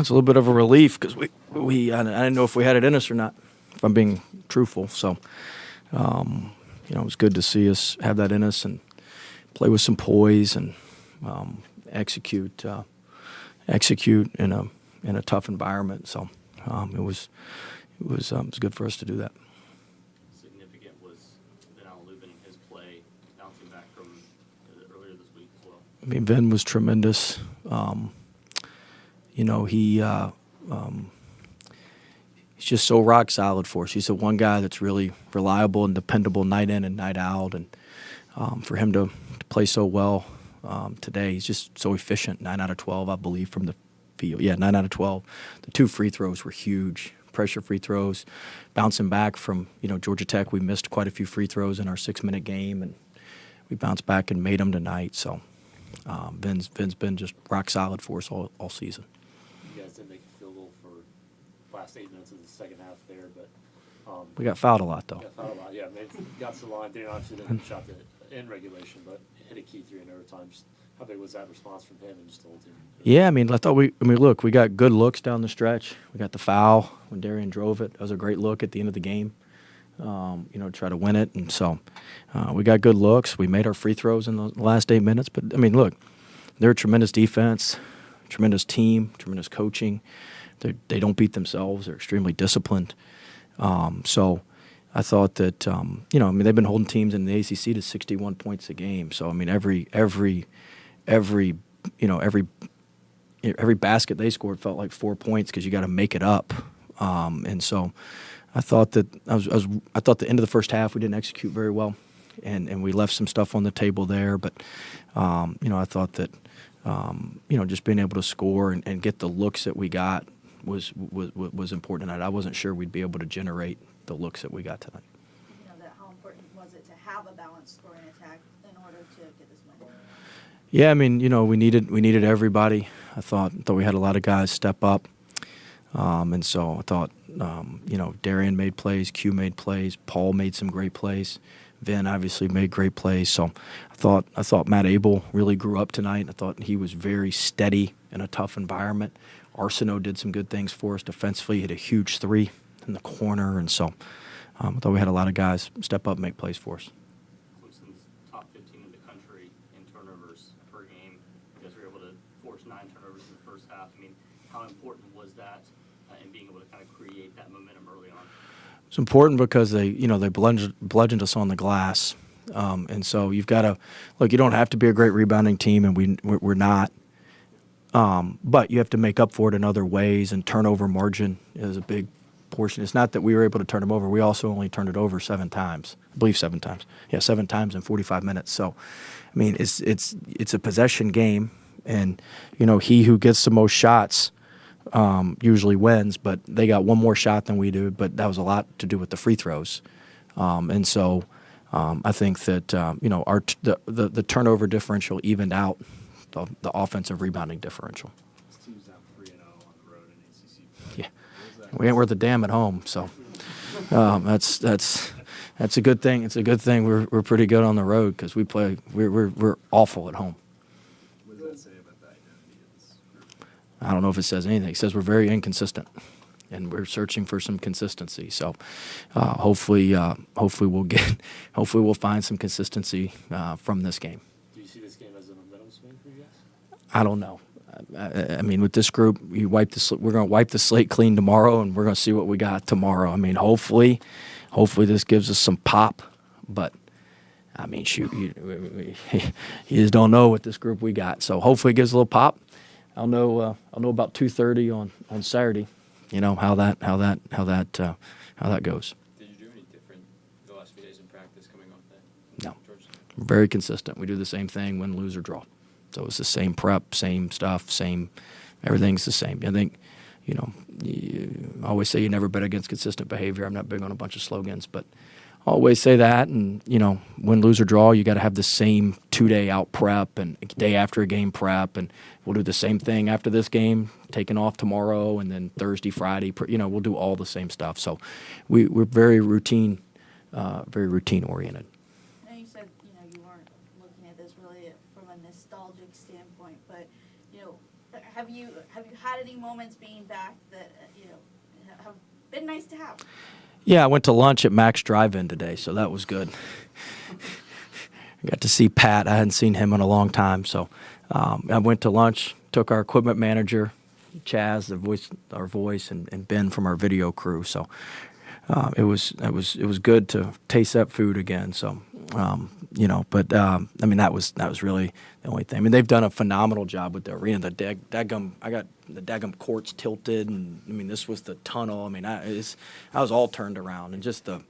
It's a little bit of a relief because I didn't know if we had it in us or not, if I'm being truthful. So, it was good to see us have that in us and play with some poise and execute in a tough environment. So, it was good for us to do that. Significant was Vin Lubin and his play bouncing back from earlier this week as well. I mean, Vin was tremendous. He's just so rock solid for us. He's the one guy that's really reliable and dependable night in and night out. And for him to play so well today, he's just so efficient. 9 out of 12, I believe, from the field. Yeah, 9 out of 12. The 2 free throws were huge. Pressure free throws. Bouncing back from, Georgia Tech, we missed quite a few free throws in our 6-minute game, and we bounced back and made them tonight. So Vin's been just rock solid for us all season. You guys did make a field goal for last 8 minutes of the second half there, but We got fouled a lot, though. got fouled a lot. Yeah, got to the line. Daniel obviously didn't shot in regulation, but hit a key 3 in overtime. Just how big was that response from him and just the whole team? Yeah, look, we got good looks down the stretch. We got the foul when Darian drove it. That was a great look at the end of the game, try to win it. And so we got good looks. We made our free throws in the last 8 minutes. But, look, they're a tremendous defense, tremendous team, tremendous coaching. They don't beat themselves. They're extremely disciplined. So I thought that, they've been holding teams in the ACC to 61 points a game. So, every basket they scored felt like 4 points because you got to make it up. And so I thought that I thought the end of the first half we didn't execute very well, and we left some stuff on the table there. But I thought that just being able to score and get the looks that we got was important tonight. I wasn't sure we'd be able to generate the looks that we got tonight. How important was it to have a balanced scoring attack in order to get this win? Yeah, we needed everybody. I thought we had a lot of guys step up, and so I thought Darian made plays, Q made plays, Paul made some great plays, Vin obviously made great plays. So I thought Matt Abel really grew up tonight. I thought he was very steady in a tough environment. Arsenault did some good things for us defensively. He hit a huge 3 in the corner, and so I thought we had a lot of guys step up and make plays for us. Clemson's top 15 in the country in turnovers per game. You guys were able to force 9 turnovers in the first half. How important was that in being able to kind of create that momentum early on? It's important because they bludgeoned us on the glass, and so you've got to look. You don't have to be a great rebounding team, and we're not. But you have to make up for it in other ways, and turnover margin is a big portion. It's not that we were able to turn them over. We also only turned it over 7 times. I believe 7 times. Yeah, 7 times in 45 minutes. So, it's a possession game, and he who gets the most shots usually wins. But they got one more shot than we do. But that was a lot to do with the free throws, and so I think that the turnover differential evened out the offensive rebounding differential. This team's now 3-0 on the road in ACC play. Yeah, we ain't worth a damn at home, so that's a good thing. It's a good thing we're pretty good on the road because we're awful at home. What does that say about the identity of this group? I don't know if it says anything. It says we're very inconsistent, and we're searching for some consistency. So hopefully we'll find some consistency from this game. Do you see this game as a momentum swing for you guys? I don't know. With this group, we're going to wipe the slate clean tomorrow, and we're going to see what we got tomorrow. Hopefully this gives us some pop. But shoot, you just don't know what this group we got. So hopefully it gives a little pop. I'll know about 2:30 on Saturday. How that goes. Did you do any different the last few days in practice coming off that? No. We're very consistent. We do the same thing, win, lose, or draw. So it's the same prep, same stuff, everything's the same. I think, I always say you never bet against consistent behavior. I'm not big on a bunch of slogans, but I always say that. And, win, lose, or draw, you got to have the same 2-day out prep and day after a game prep. And we'll do the same thing after this game, taking off tomorrow, and then Thursday, Friday. We'll do all the same stuff. So we're very routine oriented. I know you said, you weren't looking at this really from a nostalgic standpoint, but, have you had any moments being back that, have been nice to have? Yeah, I went to lunch at Max Drive-In today, so that was good. I got to see Pat. I hadn't seen him in a long time, so I went to lunch, took our equipment manager, Chaz, our voice, and Ben from our video crew. So it was good to taste that food again. So but I mean that was really the only thing. I mean they've done a phenomenal job with the arena. I got the daggum courts tilted, and I mean this was the tunnel. I mean I was all turned around, and just the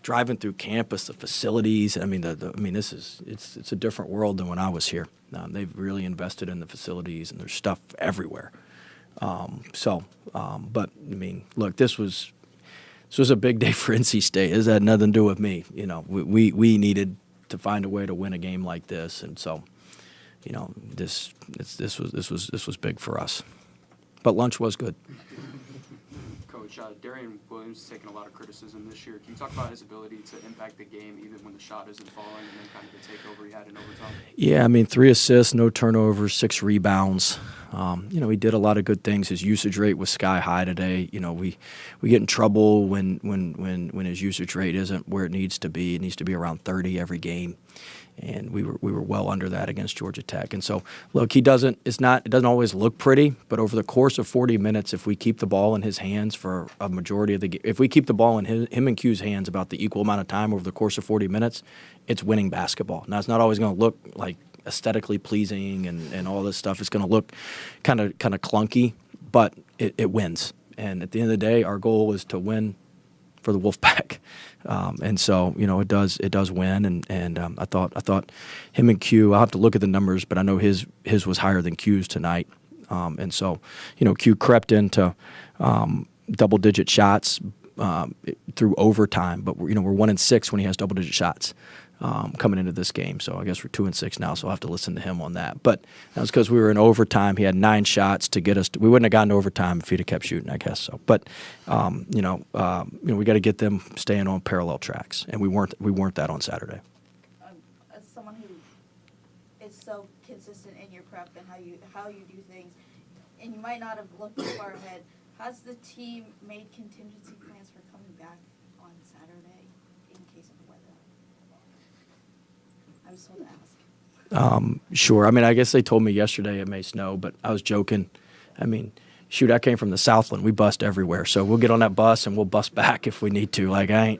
driving through campus, the facilities. I mean it's a different world than when I was here. They've really invested in the facilities, and there's stuff everywhere. But I mean, look, this was a big day for NC State. This had nothing to do with me. We needed to find a way to win a game like this, and so, this was big for us. But lunch was good. Coach, Darian Williams has taken a lot of criticism this year. Can you talk about his ability to impact the game even when the shot isn't falling, and then kind of the takeover he had in overtime? Yeah, I mean 3 assists, no turnovers, 6 rebounds. He did a lot of good things. His usage rate was sky high today. We get in trouble when his usage rate isn't where it needs to be. It needs to be around 30 every game. And we were well under that against Georgia Tech. And so, look, it doesn't always look pretty, but over the course of 40 minutes, if we keep the ball in his hands for a majority of the game, if we keep the ball in him and Q's hands about the equal amount of time over the course of 40 minutes, it's winning basketball. Now, it's not always going to look like aesthetically pleasing and all this stuff. It's going to look kind of clunky, but it wins. And at the end of the day, our goal is to win for the Wolfpack. And so, it does win. And I thought him and Q, I'll have to look at the numbers, but I know his was higher than Q's tonight. And so, Q crept into double-digit shots through overtime, but we're 1-6 when he has double-digit shots coming into this game. So I guess we're 2-6 now, so I'll have to listen to him on that. But that was because we were in overtime. He had 9 shots to get us. We wouldn't have gotten to overtime if he'd have kept shooting, I guess. So, but we got to get them staying on parallel tracks, and we weren't that on Saturday. As someone who is so consistent in your prep and how you do things, and you might not have looked too far ahead, has the team made contingency plans for coming back on Saturday in case of the weather? I was told to ask. Sure. I mean, I guess they told me yesterday it may snow, but I was joking. I mean, shoot, I came from the Southland. We bust everywhere, so we'll get on that bus and we'll bust back if we need to. Like I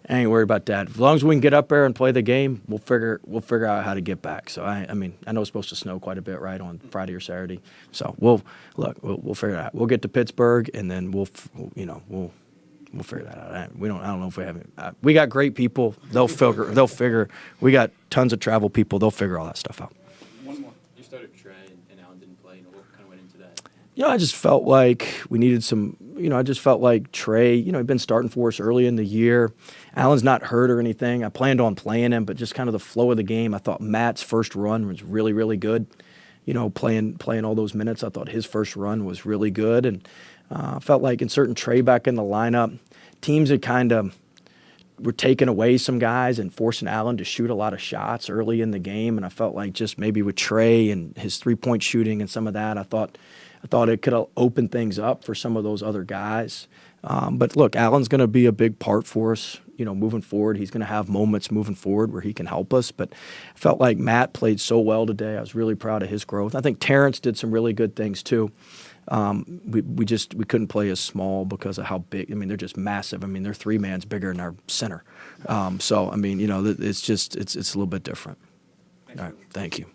ain't worried about that. As long as we can get up there and play the game, we'll figure out how to get back. So I know it's supposed to snow quite a bit, right, on Friday or Saturday. So we'll figure it out. We'll get to Pittsburgh, and then we'll figure that out. I don't know if we have. We got great people. They'll figure. We got tons of travel people. They'll figure all that stuff out. One more. You started Trey and Allen didn't play. What kind of went into that? I just felt like we needed some. I just felt like Trey. He'd been starting for us early in the year. Allen's not hurt or anything. I planned on playing him, but just kind of the flow of the game. I thought Matt's first run was really, really good. Playing all those minutes. I thought his first run was really good, and felt like inserting Trey back in the lineup, teams had kind of were taking away some guys and forcing Allen to shoot a lot of shots early in the game. And I felt like just maybe with Trey and his three-point shooting and some of that, I thought it could have opened things up for some of those other guys. But look, Allen's going to be a big part for us, moving forward. He's going to have moments moving forward where he can help us. But I felt like Matt played so well today. I was really proud of his growth. I think Terrence did some really good things too. We couldn't play as small because of how big. I mean, they're just massive. I mean, they're 3 mans bigger than our center. So I mean, it's a little bit different. All right, thank you.